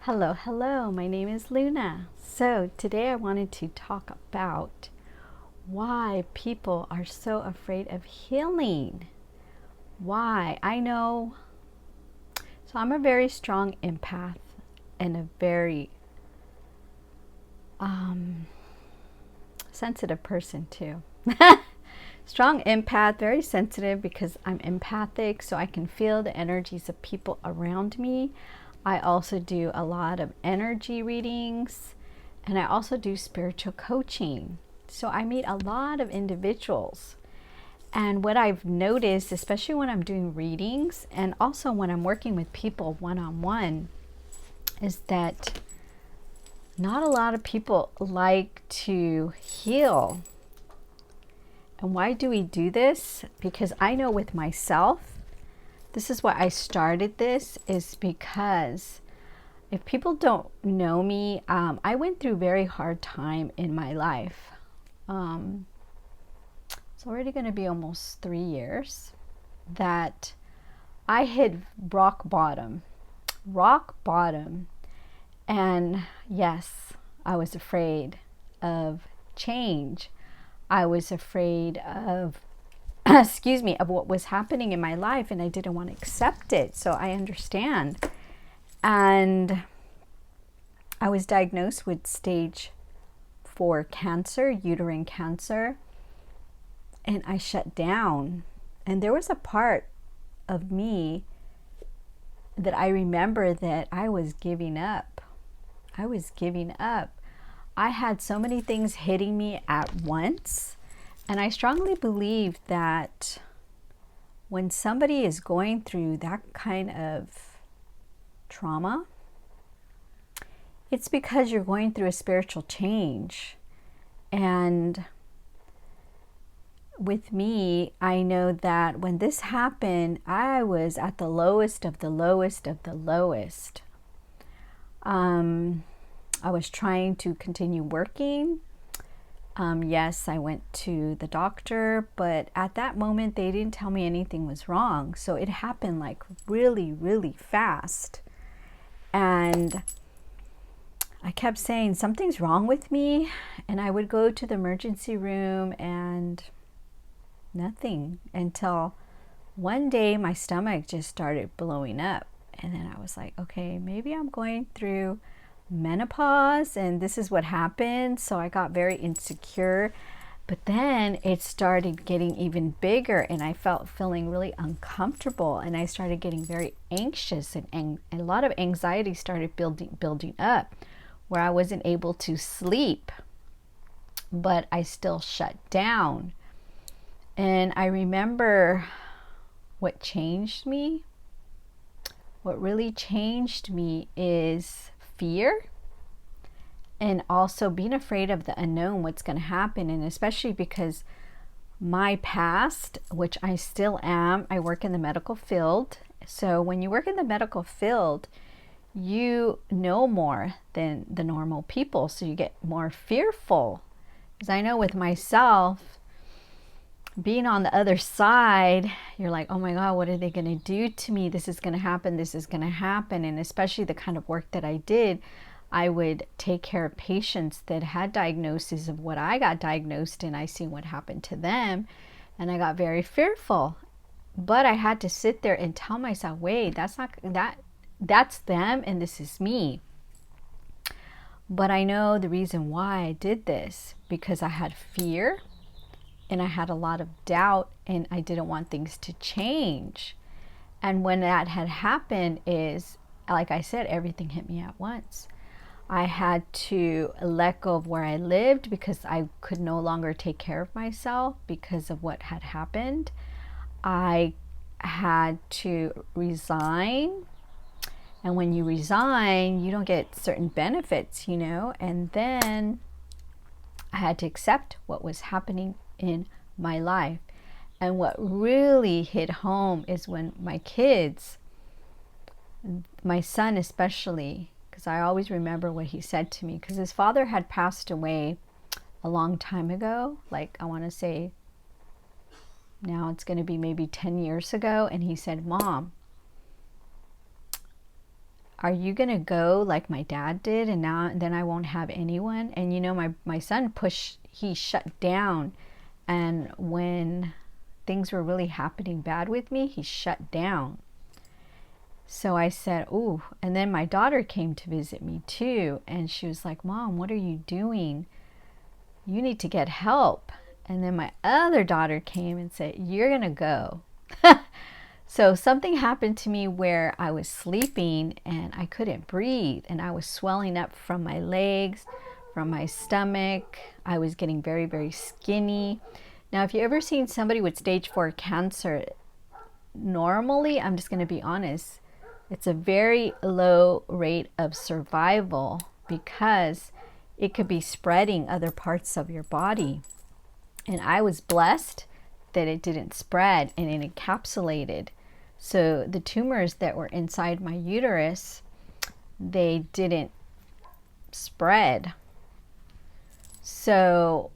Hello, hello, my name is Luna. So today I wanted to talk about why people are so afraid of healing. Why? I know, so I'm a very strong empath and a very sensitive person too. Strong empath, very sensitive because I'm empathic, so I can feel the energies of people around me. I also do a lot of energy readings, and I also do spiritual coaching. So I meet a lot of individuals. And what I've noticed, especially when I'm doing readings and also when I'm working with people one-on-one, is that not a lot of people like to heal. And why do we do this? Because I know with myself, this is why I started this, is because if people don't know me, I went through a very hard time in my life. It's already going to be almost 3 years that I hit rock bottom. Rock bottom. And yes, I was afraid of change. I was afraid of, excuse me, of what was happening in my life, and I didn't want to accept it. So I understand. And I was diagnosed with stage 4 cancer, uterine cancer, and I shut down. And there was a part of me that I remember that I was giving up. I was giving up. I had so many things hitting me at once. And I strongly believe that when somebody is going through that kind of trauma, it's because you're going through a spiritual change. And with me, I know that when this happened, I was at the lowest of the lowest of the lowest. I was trying to continue working. Yes, I went to the doctor, but at that moment, they didn't tell me anything was wrong. So it happened like really, really fast. And I kept saying, something's wrong with me. And I would go to the emergency room and nothing, until one day my stomach just started blowing up. And then I was like, okay, maybe I'm going through menopause and this is what happened. So I got very insecure. But then it started getting even bigger, and I feeling really uncomfortable, and I started getting very anxious, and a lot of anxiety started building up, where I wasn't able to sleep, but I still shut down. And I remember what changed me. What really changed me is fear, and also being afraid of the unknown, what's going to happen. And especially because my past, which I still am, I work in the medical field. So when you work in the medical field, you know more than the normal people. So you get more fearful. Because I know with myself, being on the other side, you're like, oh my God, what are they going to do to me? This is going to happen. This is going to happen. And especially the kind of work that I did, I would take care of patients that had diagnoses of what I got diagnosed, and I see what happened to them. And I got very fearful. But I had to sit there and tell myself, wait, that's them and this is me. But I know the reason why I did this, because I had fear and I had a lot of doubt, and I didn't want things to change. And when that had happened, is like I said, everything hit me at once. I had to let go of where I lived because I could no longer take care of myself because of what had happened. I had to resign. And when you resign, you don't get certain benefits, And then I had to accept what was happening in my life. And what really hit home is when my kids, my son especially, because I always remember what he said to me, because his father had passed away a long time ago, like I want to say now it's going to be maybe 10 years ago. And he said, Mom, are you gonna go like my dad did, and then I won't have anyone? And you know, my son he shut down, and when things were really happening bad with me, he shut down. So I said, ooh. And then my daughter came to visit me too, and she was like, Mom, what are you doing? You need to get help. And then my other daughter came and said, you're gonna go. So something happened to me where I was sleeping and I couldn't breathe, and I was swelling up from my legs, from my stomach. I was getting very, very skinny. Now, if you ever seen somebody with stage 4 cancer, normally, I'm just going to be honest, it's a very low rate of survival because it could be spreading other parts of your body. And I was blessed that it didn't spread and it encapsulated. So the tumors that were inside my uterus, they didn't spread. So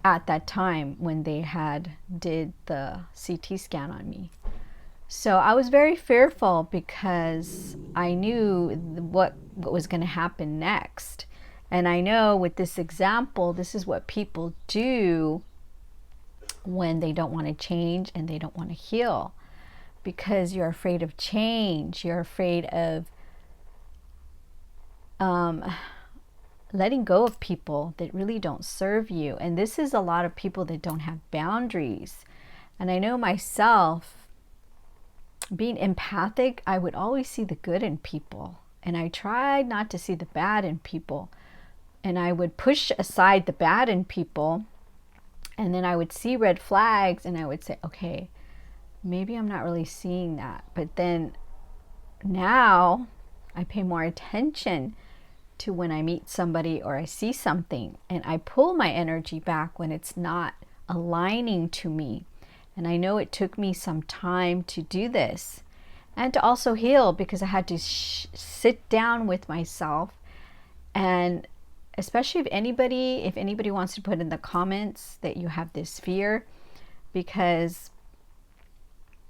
at that time when they did the CT scan on me. So I was very fearful because I knew what was going to happen next. And I know with this example, this is what people do when they don't want to change and they don't want to heal, because you're afraid of change. You're afraid of letting go of people that really don't serve you. And this is a lot of people that don't have boundaries. And I know myself, being empathic, I would always see the good in people. And I tried not to see the bad in people. And I would push aside the bad in people. And then I would see red flags and I would say, okay, maybe I'm not really seeing that. But then now I pay more attention to when I meet somebody or I see something, and I pull my energy back when it's not aligning to me. And I know it took me some time to do this and to also heal, because I had to sit down with myself. And especially if anybody wants to put in the comments that you have this fear, because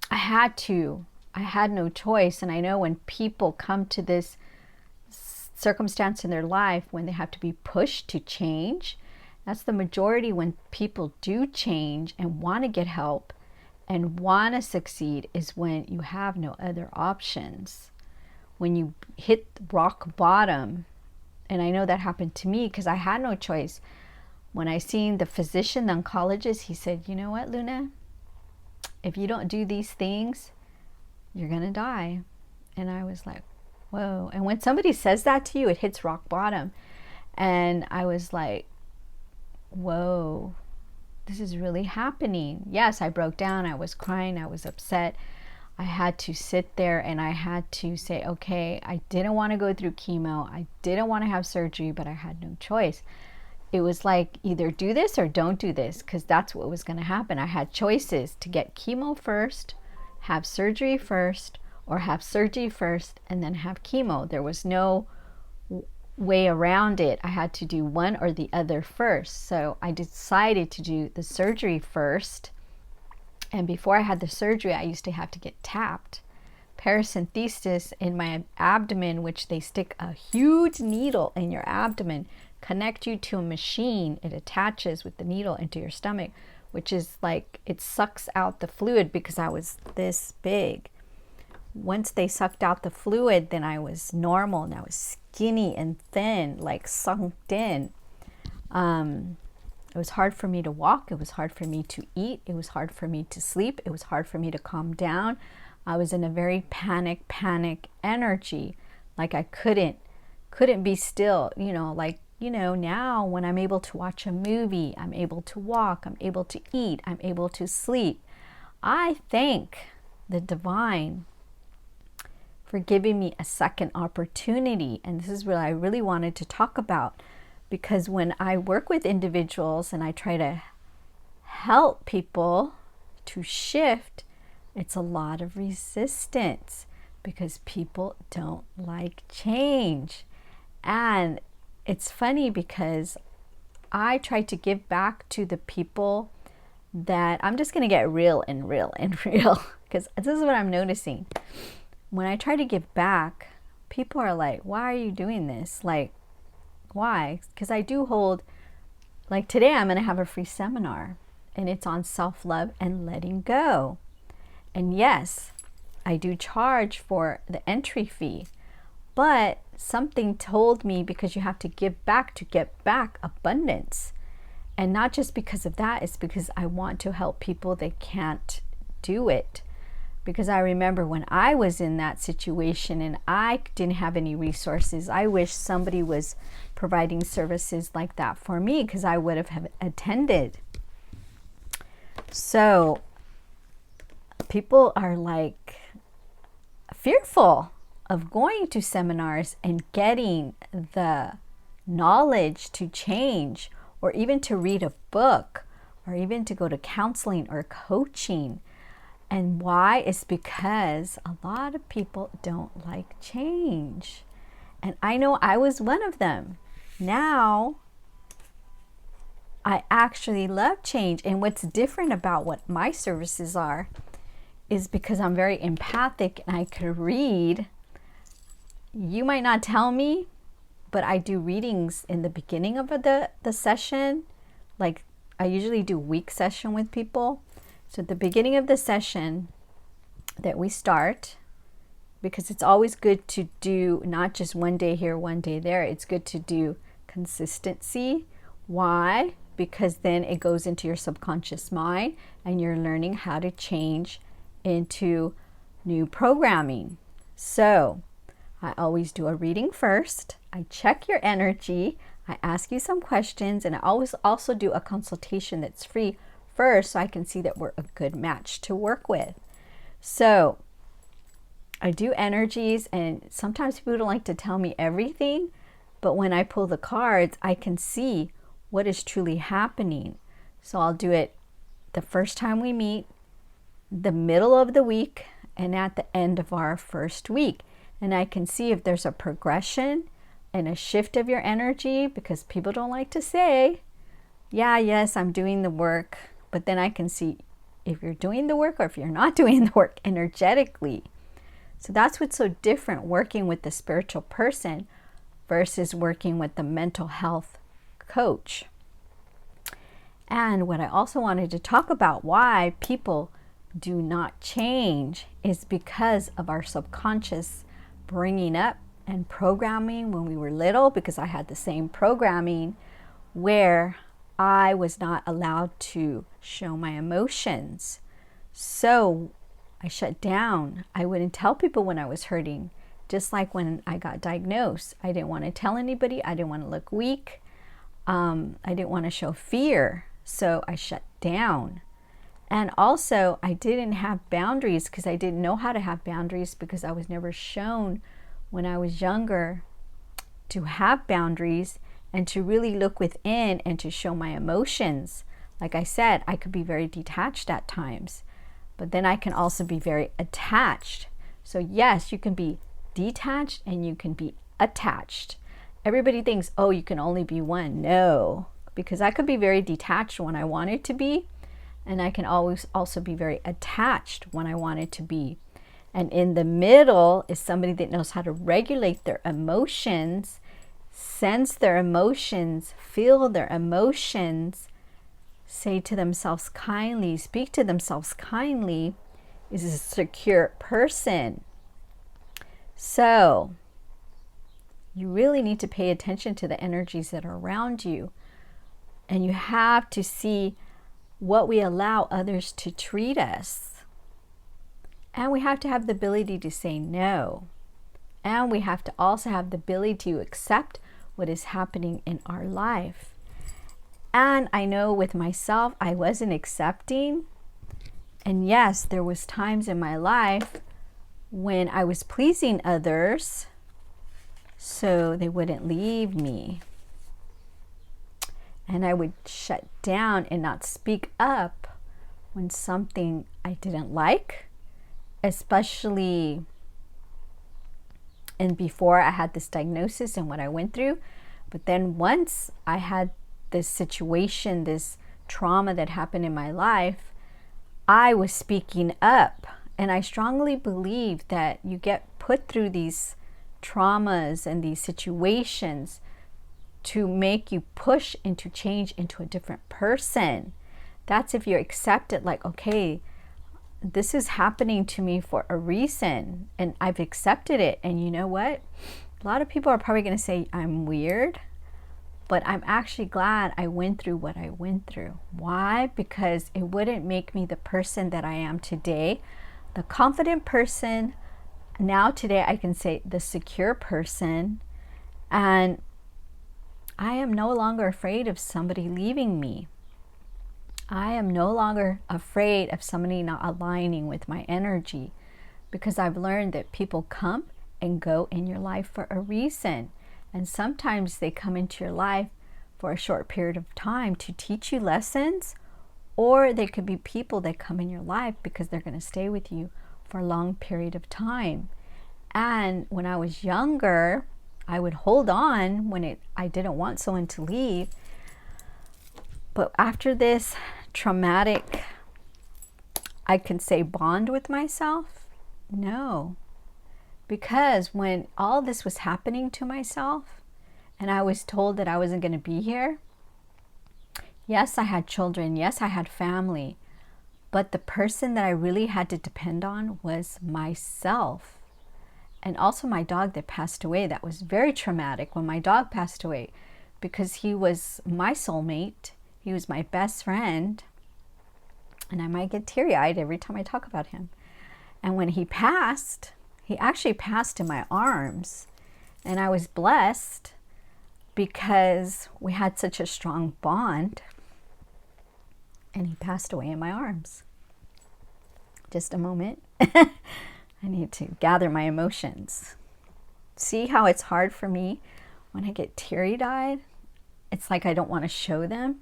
I had no choice. And I know when people come to this circumstance in their life when they have to be pushed to change, that's the majority. When people do change and want to get help and want to succeed is when you have no other options, when you hit rock bottom. And I know that happened to me because I had no choice. When I seen the physician, the oncologist, he said, you know what, Luna, if you don't do these things, you're gonna die. And I was like, whoa. And when somebody says that to you, it hits rock bottom. And I was like, whoa, this is really happening. Yes, I broke down. I was crying. I was upset. I had to sit there and I had to say, okay, I didn't want to go through chemo. I didn't want to have surgery, but I had no choice. It was like, either do this or don't do this, because that's what was going to happen. I had choices to get chemo first, have surgery first, or have surgery first and then have chemo. There was no way around it. I had to do one or the other first. So I decided to do the surgery first. And before I had the surgery, I used to have to get tapped. Paracentesis in my abdomen, which they stick a huge needle in your abdomen, connect you to a machine. It attaches with the needle into your stomach, which is like, it sucks out the fluid, because I was this big. Once they sucked out the fluid, then I was normal, and I was skinny and thin, like sunk in. It was hard for me to walk. It was hard for me to eat. It was hard for me to sleep. It was hard for me to calm down. I was in a very panic energy. Like I couldn't be still, now when I'm able to watch a movie, I'm able to walk, I'm able to eat, I'm able to sleep. I thank the divine for giving me a second opportunity. And this is what I really wanted to talk about, because when I work with individuals and I try to help people to shift, it's a lot of resistance because people don't like change. And it's funny because I try to give back to the people that, I'm just going to get real, because this is what I'm noticing. When I try to give back, people are like, why are you doing this? Like, why? Because I do hold, like today I'm going to have a free seminar, and it's on self-love and letting go. And yes, I do charge for the entry fee, but something told me, because you have to give back to get back abundance. And not just because of that, it's because I want to help people that can't do it. Because I remember when I was in that situation and I didn't have any resources, I wish somebody was providing services like that for me, because I would have attended. So people are like fearful of going to seminars and getting the knowledge to change, or even to read a book, or even to go to counseling or coaching. And why? Is because a lot of people don't like change. And I know I was one of them. Now, I actually love change. And what's different about what my services are is because I'm very empathic and I could read. You might not tell me, but I do readings in the beginning of the session. Like, I usually do week session with people. So at the beginning of the session that we start, because it's always good to do not just one day here, one day there. It's good to do consistency. Why? Because then it goes into your subconscious mind and you're learning how to change into new programming. So I always do a reading first. I check your energy. I ask you some questions, and I always also do a consultation that's free first, so I can see that we're a good match to work with. So I do energies, and sometimes people don't like to tell me everything, but when I pull the cards, I can see what is truly happening. So I'll do it the first time we meet, the middle of the week, and at the end of our first week. And I can see if there's a progression and a shift of your energy, because people don't like to say, yeah, yes, I'm doing the work. But then I can see if you're doing the work or if you're not doing the work energetically. So that's what's so different working with the spiritual person versus working with the mental health coach. And what I also wanted to talk about, why people do not change, is because of our subconscious bringing up and programming when we were little, because I had the same programming where I was not allowed to show my emotions. So I shut down. I wouldn't tell people when I was hurting. Just like when I got diagnosed, I didn't want to tell anybody. I didn't want to look weak. I didn't want to show fear. So I shut down. And also, I didn't have boundaries because I didn't know how to have boundaries, because I was never shown when I was younger to have boundaries and to really look within and to show my emotions. Like I said, I could be very detached at times, but then I can also be very attached. So yes, you can be detached and you can be attached. Everybody thinks, oh, you can only be one. No, because I could be very detached when I wanted to be, and I can always also be very attached when I wanted to be. And in the middle is somebody that knows how to regulate their emotions, sense their emotions, feel their emotions, say to themselves kindly, speak to themselves kindly, is a secure person. So you really need to pay attention to the energies that are around you. And you have to see what we allow others to treat us. And we have to have the ability to say no. And we have to also have the ability to accept what is happening in our life. And I know with myself, I wasn't accepting. And yes, there was times in my life when I was pleasing others so they wouldn't leave me. And I would shut down and not speak up when something I didn't like, especially and before I had this diagnosis and what I went through. But then once I had this situation, this trauma that happened in my life, I was speaking up. And I strongly believe that you get put through these traumas and these situations to make you push into change into a different person. That's if you accept it, like, okay, this is happening to me for a reason and I've accepted it. And you know what? A lot of people are probably going to say I'm weird, but I'm actually glad I went through what I went through. Why? Because it wouldn't make me the person that I am today, the confident person. Now today I can say the secure person, and I am no longer afraid of somebody leaving me. I am no longer afraid of somebody not aligning with my energy, because I've learned that people come and go in your life for a reason. And sometimes they come into your life for a short period of time to teach you lessons, or they could be people that come in your life because they're going to stay with you for a long period of time. And when I was younger, I would hold on when I didn't want someone to leave. But after this traumatic, I can say, bond with myself, no. Because when all this was happening to myself and I was told that I wasn't going to be here, yes, I had children, yes, I had family, but the person that I really had to depend on was myself. And also my dog that passed away. That was very traumatic when my dog passed away, because he was my soulmate. He was my best friend. And I might get teary-eyed every time I talk about him. And when he passed, he actually passed in my arms. And I was blessed because we had such a strong bond. And he passed away in my arms. Just a moment. I need to gather my emotions. See how it's hard for me when I get teary-eyed? It's like I don't want to show them.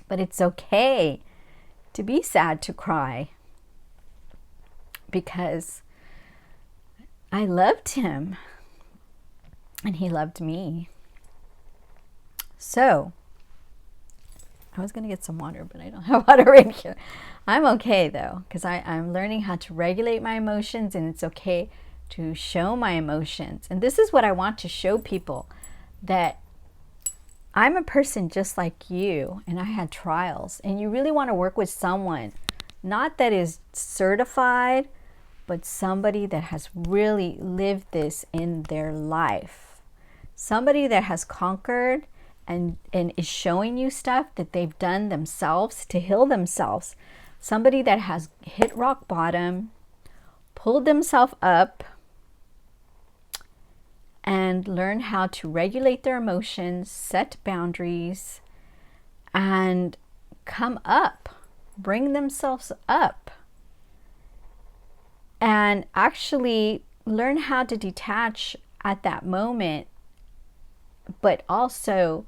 But it's okay to be sad, to cry, because I loved him and he loved me. So I was going to get some water, but I don't have water in here. I'm okay though, because I'm learning how to regulate my emotions, and it's okay to show my emotions. And this is what I want to show people, that I'm a person just like you, and I had trials. And you really want to work with someone, not that is certified, but somebody that has really lived this in their life. Somebody that has conquered and is showing you stuff that they've done themselves to heal themselves. Somebody that has hit rock bottom, pulled themselves up, and learn how to regulate their emotions, set boundaries, and come up, bring themselves up, and actually learn how to detach at that moment, but also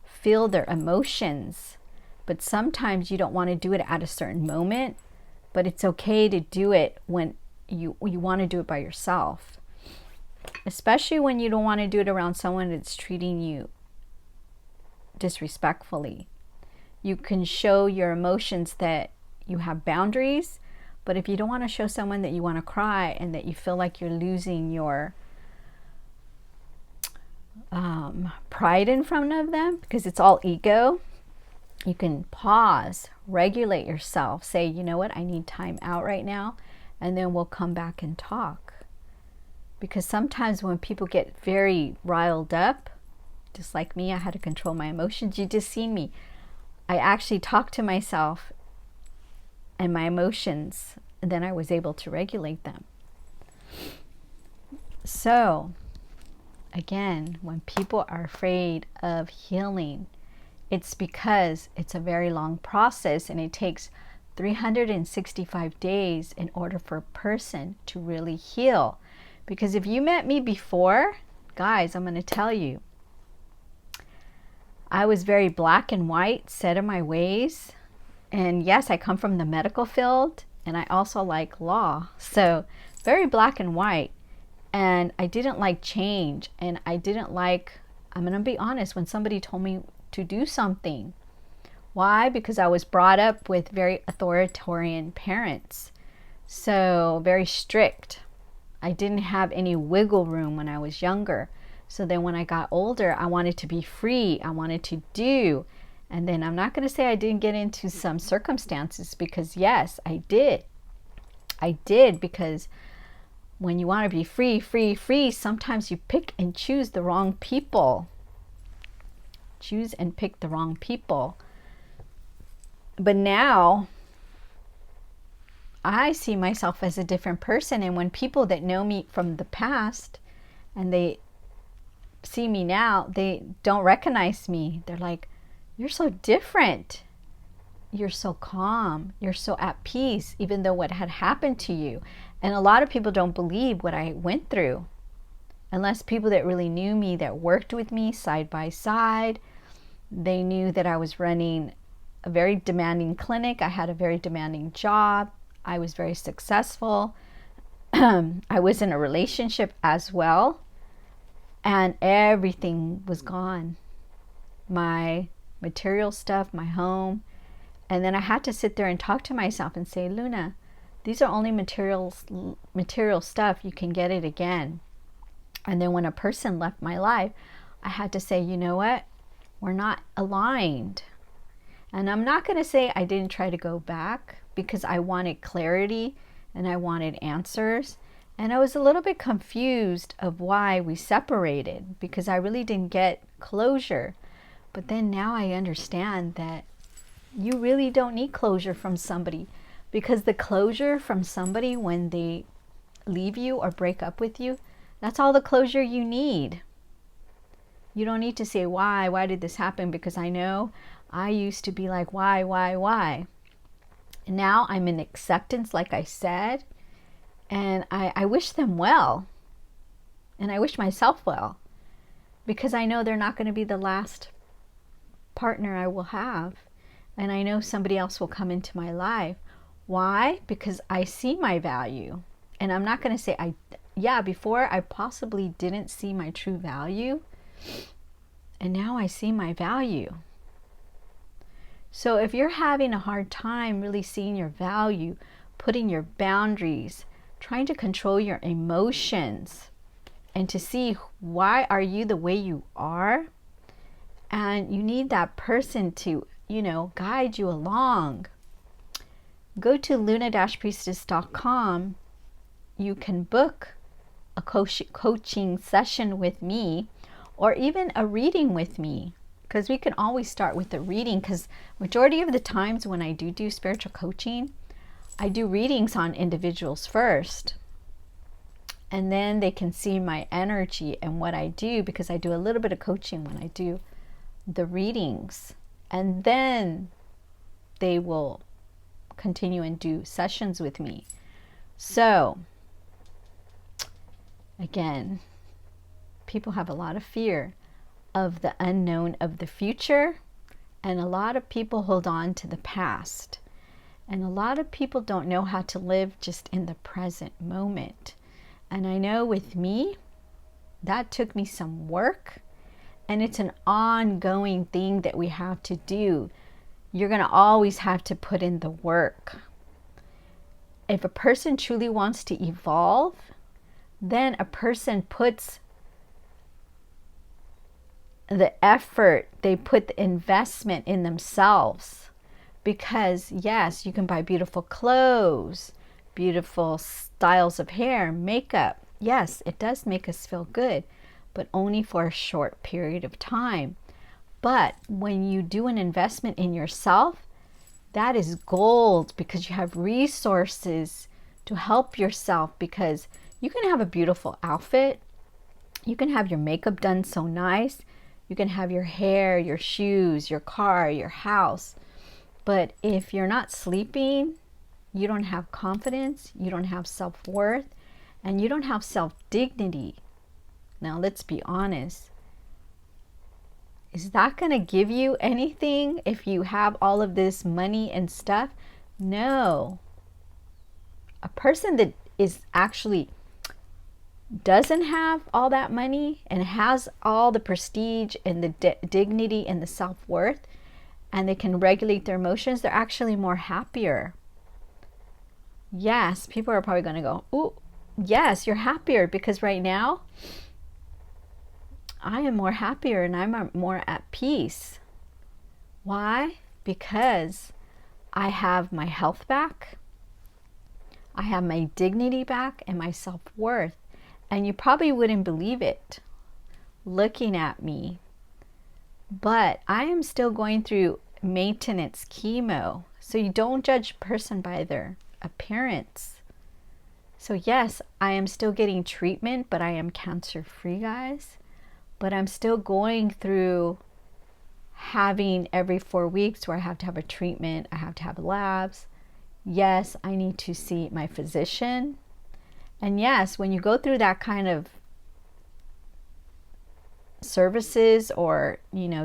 feel their emotions. But sometimes you don't want to do it at a certain moment, but it's okay to do it when you want to do it by yourself. Especially when you don't want to do it around someone that's treating you disrespectfully. You can show your emotions that you have boundaries, but if you don't want to show someone that you want to cry and that you feel like you're losing your pride in front of them, because it's all ego, you can pause, regulate yourself, say, you know what, I need time out right now, and then we'll come back and talk. Because sometimes when people get very riled up, just like me, I had to control my emotions. You just see me. I actually talked to myself and my emotions, and then I was able to regulate them. So, again, when people are afraid of healing, it's because it's a very long process, and it takes 365 days in order for a person to really heal. Because if you met me before, guys, I'm going to tell you, I was very black and white, set in my ways. And yes, I come from the medical field, and I also like law. So very black and white. And I didn't like change. And I didn't like, I'm going to be honest, when somebody told me to do something. Why? Because I was brought up with very authoritarian parents. So very strict. I didn't have any wiggle room when I was younger. So then when I got older, I wanted to be free. I wanted to do. And then I'm not going to say I didn't get into some circumstances, because yes, I did. I did, because when you want to be free, free, free, sometimes you pick and choose the wrong people. Choose and pick the wrong people. But now I see myself as a different person. And when people that know me from the past and they see me now, they don't recognize me. They're like, you're so different. You're so calm. You're so at peace, even though what had happened to you. And a lot of people don't believe what I went through, unless people that really knew me, that worked with me side by side. They knew that I was running a very demanding clinic. I had a very demanding job. I was very successful. I was in a relationship as well. And everything was gone. My material stuff, my home. And then I had to sit there and talk to myself and say, Luna, these are only material stuff. You can get it again. And then when a person left my life, I had to say, you know what? We're not aligned. And I'm not going to say I didn't try to go back, because I wanted clarity and I wanted answers. And I was a little bit confused of why we separated, because I really didn't get closure. But then now I understand that you really don't need closure from somebody, because the closure from somebody when they leave you or break up with you, that's all the closure you need. You don't need to say, why did this happen? Because I know I used to be like, why? And now I'm in acceptance, like I said, and I wish them well. And I wish myself well, because I know they're not going to be the last partner I will have. And I know somebody else will come into my life. Why? Because I see my value. And I'm not going to say, before I possibly didn't see my true value. And now I see my value. So if you're having a hard time really seeing your value, putting your boundaries, trying to control your emotions, and to see why are you the way you are, and you need that person to, guide you along, go to luna-priestess.com. You can book a coaching session with me, or even a reading with me, because we can always start with a reading, because majority of the times when I do spiritual coaching, I do readings on individuals first, and then they can see my energy and what I do, because I do a little bit of coaching when I do the readings, and then they will continue and do sessions with me. So again, people have a lot of fear of the unknown, of the future, and a lot of people hold on to the past, and a lot of people don't know how to live just in the present moment. And I know with me, that took me some work, and it's an ongoing thing that we have to do. You're going to always have to put in the work. If a person truly wants to evolve, then a person puts the effort, they put the investment in themselves. Because yes, you can buy beautiful clothes, beautiful styles of hair, makeup. Yes, it does make us feel good, but only for a short period of time. But when you do an investment in yourself, that is gold, because you have resources to help yourself. Because you can have a beautiful outfit, you can have your makeup done so nice, you can have your hair, your shoes, your car, your house. But if you're not sleeping, you don't have confidence, you don't have self-worth, and you don't have self-dignity. Now, let's be honest. Is that going to give you anything if you have all of this money and stuff? No. A person that is actually doesn't have all that money and has all the prestige and the dignity and the self-worth, and they can regulate their emotions, they're actually more happier. Yes, people are probably going to go, ooh, yes, you're happier, because right now I am more happier and I'm more at peace. Why? Because I have my health back, I have my dignity back, and my self-worth. And you probably wouldn't believe it looking at me, but I am still going through maintenance chemo. So you don't judge a person by their appearance. So yes, I am still getting treatment, but I am cancer free, guys. But I'm still going through having every 4 weeks where I have to have a treatment, I have to have labs. Yes, I need to see my physician. And yes, when you go through that kind of services or,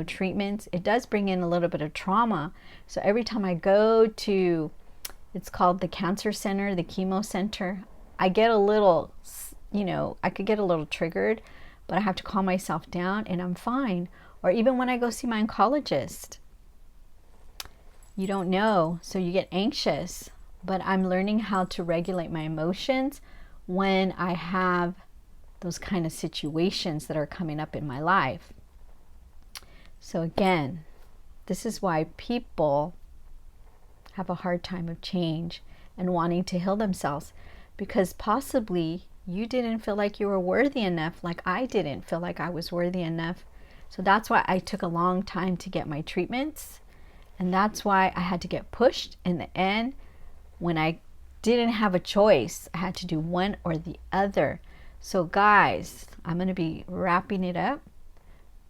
treatments, it does bring in a little bit of trauma. So every time I go to, it's called the cancer center, the chemo center, I get a little, I could get a little triggered, but I have to calm myself down and I'm fine. Or even when I go see my oncologist, you don't know, so you get anxious. But I'm learning how to regulate my emotions when I have those kind of situations that are coming up in my life. So again, this is why people have a hard time of change and wanting to heal themselves, because possibly you didn't feel like you were worthy enough, like I didn't feel like I was worthy enough. So that's why I took a long time to get my treatments, and that's why I had to get pushed in the end. When I didn't have a choice, I had to do one or the other. So guys, I'm going to be wrapping it up.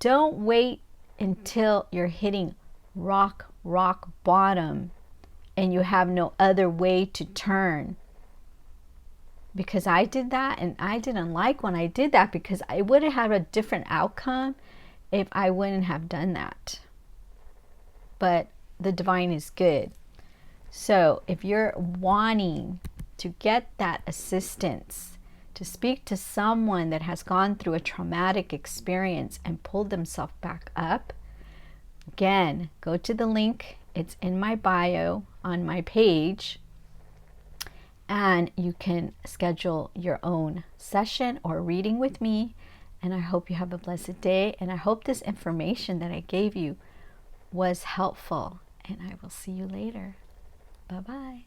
Don't wait until you're hitting rock bottom and you have no other way to turn. Because I did that and I didn't like when I did that, because I would have had a different outcome if I wouldn't have done that. But the divine is good. So if you're wanting to get that assistance, to speak to someone that has gone through a traumatic experience and pulled themselves back up, again, go to the link. It's in my bio on my page, and you can schedule your own session or reading with me. And I hope you have a blessed day, and I hope this information that I gave you was helpful, and I will see you later. Bye-bye.